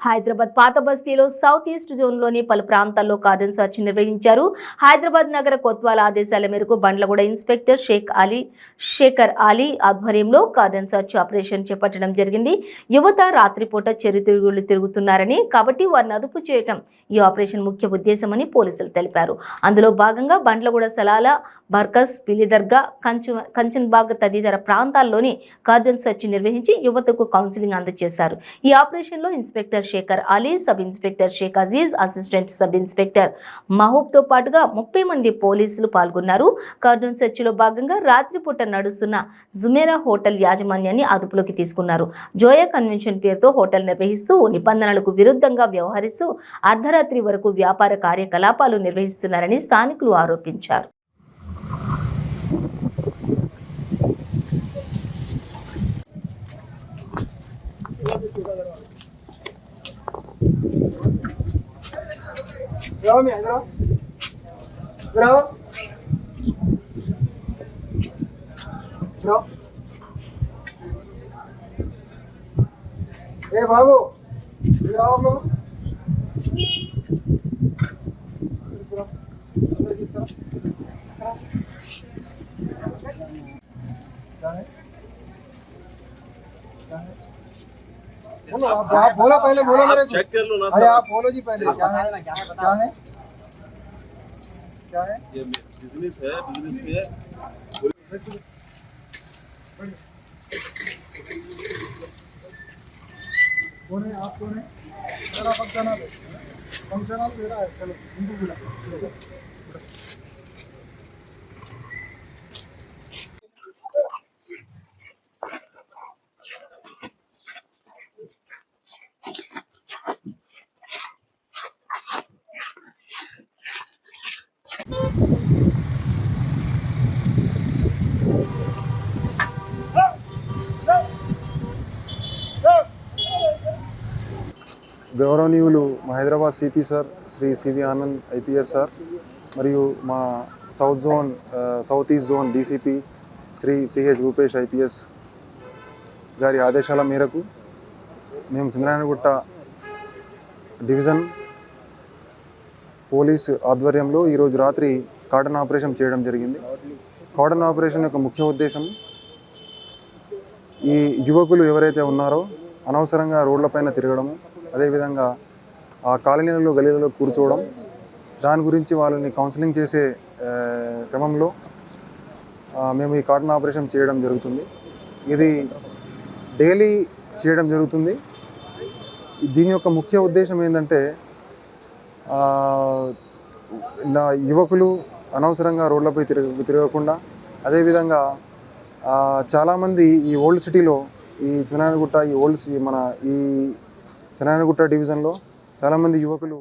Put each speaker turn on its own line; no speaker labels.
హైదరాబాద్ పాత బస్తీలో south east జోన్లోని పలు ప్రాంతాల్లో కార్డన్ సెర్చ్ నిర్వహించారు. హైదరాబాద్ నగర కొత్వాల్ ఆదేశాల మేరకు బండ్లగూడ ఇన్స్పెక్టర్ శేఖర్ అలీ ఆధ్వర్యంలో కార్డన్ సెర్చ్ ఆపరేషన్ చేపట్టడం జరిగింది. యువత రాత్రిపూట చెరుతిరుగుళ్లు తిరుగుతున్నారని, కాబట్టి వారిని అదుపు చేయడం ఈ ఆపరేషన్ ముఖ్య ఉద్దేశమని పోలీసులు తెలిపారు. అందులో భాగంగా బండ్లగూడ సలాల, బర్కస్, పిలిదర్గా, కంచన్బాగ్ తదితర ప్రాంతాల్లోని కార్డన్ సెర్చ్ నిర్వహించి యువతకు కౌన్సిలింగ్ అందజేశారు. ఈ ఆపరేషన్ లో inspector Shekhar Ali, sub inspector Sheikh Aziz, assistant sub inspector Mahboob తో పాటుగా 30 మంది పోలీసులు పాల్గొన్నారు. కార్డన్ సెర్చ్ లో భాగంగా రాత్రిపూట నడుస్తున్న జుమేరా హోటల్ యాజమాన్యాన్ని అదుపులోకి తీసుకున్నారు. జోయా కన్వెన్షన్ పేరుతో హోటల్ నిర్వహిస్తూ నిబంధనలకు విరుద్ధంగా వ్యవహరిస్తూ అర్ధరాత్రి వరకు వ్యాపార కార్యకలాపాలు నిర్వహిస్తున్నారని స్థానికులు ఆరోపించారు.
Bravo, mi bravo. Bravo. Bravo. Hey, babu. Bravo, bro. आप बोलो पहले, बोलो मेरे को।
चेक कर लो ना।
अरे आप बोलो जी पहले, क्या है क्या है क्या है?
ये बिजनेस है, बिजनेस में
कौन है आप? कौन है? मेरा फंक्शन हॉल मेरा है। चलो हिंदू बुला।
గౌరవనీయులు మా Hyderabad CP sir Shri CV Anand IPS sir మరియు మా south east zone DCP Shri CH Rupesh IPS గారి ఆదేశాల మేరకు మేము చంద్రయానగుట్ట డివిజన్ పోలీస్ ఆధ్వర్యంలో ఈరోజు రాత్రి కార్డన్ ఆపరేషన్ చేయడం జరిగింది. కార్డన్ ఆపరేషన్ యొక్క ముఖ్య ఉద్దేశం ఈ యువకులు ఎవరైతే ఉన్నారో అనవసరంగా రోడ్లపైన తిరగడము, అదేవిధంగా ఆ కాలనీలలో గలీలలో కూర్చోవడం, దాని గురించి వాళ్ళని కౌన్సిలింగ్ చేసే క్రమంలో మేము ఈ కార్డన్ ఆపరేషన్ చేయడం జరుగుతుంది. ఇది డైలీ చేయడం జరుగుతుంది. దీని యొక్క ముఖ్య ఉద్దేశం ఏంటంటే యువకులు అనవసరంగా రోడ్లపై తిరగకుండా, అదేవిధంగా చాలామంది ఈ ఓల్డ్ సిటీలో ఈ చంద్రయానగుట్ట ఈ చంద్రయానగుట్ట డివిజన్లో చాలామంది యువకులు